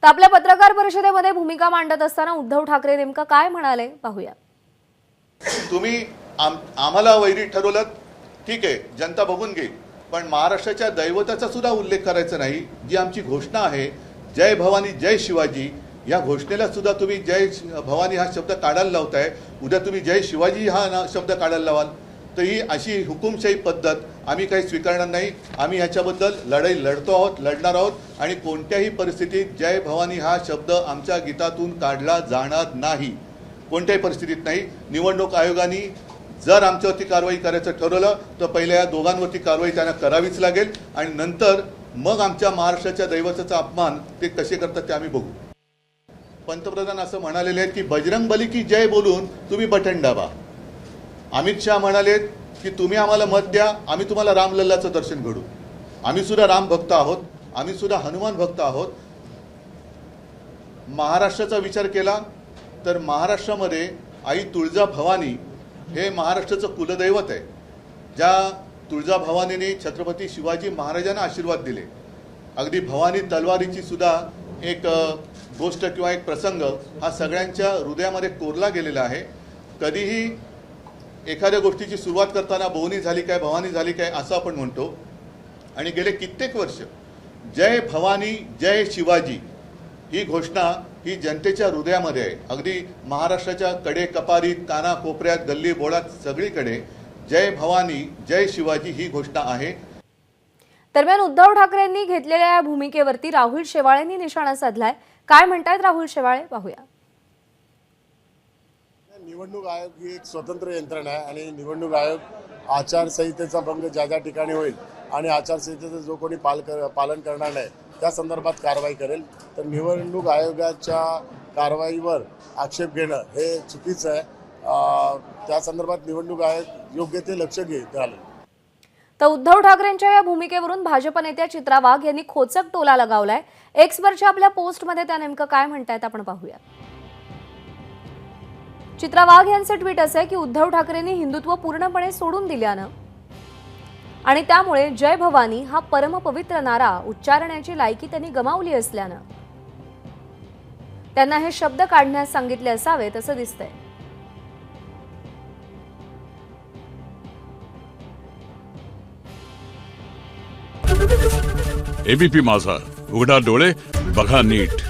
तर आपल्या पत्रकार परिषदेमध्ये भूमिका मांडत असताना उद्धव ठाकरे नेमका काय म्हणाले पाहूया। तुम्ही आम्हाला वैरी ठरवलं, ठीक आहे, जनता बघून घेईल, पण महाराष्ट्राच्या दैवताचा सुद्धा उल्लेख करायचा नाही। जी आमची घोषणा आहे, जय भवानी जय शिवाजी, या घोषणेला सुद्धा तुम्ही जय भवानी हा शब्द काढायला लावताय। उद्या तुम्ही जय शिवाजी हा शब्द काढायला लावाल तर ही अशी हुकुमशाही पद्धत आम्ही काही स्वीकारणार नाही। आम्ही याच्याबद्दल लढाई लढतो आहोत, लढणार आहोत आणि कोणत्याही परिस्थितीत जय भवानी हा शब्द आमच्या गीतातून काढला जाणार नाही, कोणत्याही परिस्थितीत नाही। निवडणूक आयोगाने जर आमच्यावरती कारवाई करायचं ठरवलं तर पहिल्या या दोघांवरती कारवाई त्यांना करावीच लागेल आणि नंतर मग आमच्या महाराष्ट्राच्या दैवताचा अपमान ते कसे करतात ते आम्ही बघू। पंतप्रधान असं म्हणालेले आहेत की बजरंग बली की जय बोलून तुम्ही बटन दाबा। अमित शाह म्हणाले की तुम्ही आम्हाला मत द्या, आम्ही तुम्हाला रामलल्लाचं दर्शन घडू। आम्ही सुद्धा राम भक्त आहोत, आम्ही सुद्धा हनुमान भक्त आहोत। महाराष्ट्राचा विचार केला तर महाराष्ट्रामध्ये आई तुळजा भवानी हे महाराष्ट्राचं कुलदैवत आहे। ज्या तुळजा भवानीने छत्रपती शिवाजी महाराजांना आशीर्वाद दिले। अगदी भवानी तलवारीची सुद्धा एक गोष्ट किंवा एक प्रसंग हा सगळ्यांच्या हृदयामध्ये कोरला गेलेला आहे। कधीही एखाद्या गोष्टीची सुरुवात करताना भवानी झाली काय, भवानी झाली काय असं आपण म्हणतो आणि गेले कित्येक वर्ष जय भवानी जय शिवाजी ही घोषणा ही जनतेच्या हृदयामध्ये आहे। अगदी महाराष्ट्राच्या कडे कपारीत, काना कोपऱ्यात, गल्ली बोळात सगळीकडे जय भवानी जय शिवाजी ही घोषणा आहे। दरम्यान उद्धव ठाकरेंनी घेतलेल्या या भूमिकेवरती राहुल शेवाळेंनी निशाणा साधलाय। काय म्हणतात राहुल शेवाळे पाहूया। निवडणूक आयोग ही एक स्वतंत्र यंत्रणा आहे आणि निवडणूक आयोग आचारसंहितेचा भंग ज्या ज्या ठिकाणी होईल आणि आचारसंहितेचं जो कोणी पालन करणार नाही त्या संदर्भात कारवाई करेल। तर निवडणूक आयोगाच्या कारवाईवर आक्षेप घेणं हे चुकीचं आहे। त्या संदर्भात निवडणूक आयोग योग्य ते लक्ष घालेल। तर उद्धव ठाकरेंच्या या भूमिकेवरून भाजप नेत्या चित्रा वाघ यांनी खोचक टोला लगावलाय। एक्सवरच्या आपल्या पोस्टमध्ये त्या नेमकं काय म्हणतायत आपण पाहूया। चित्रा वाघ यांचं ट्विट असं आहे की उद्धव ठाकरेंनी हिंदुत्व पूर्णपणे सोडून दिल्यानं आणि त्यामुळे जय भवानी हा परमपवित्र नारा उच्चारण्याची लायकी त्यांनी गमावली असल्यानं त्यांना हे शब्द काढण्यास सांगितले असावेत असं दिसतंय। एबीपी माझा, उघडा डोळे बघा नीट।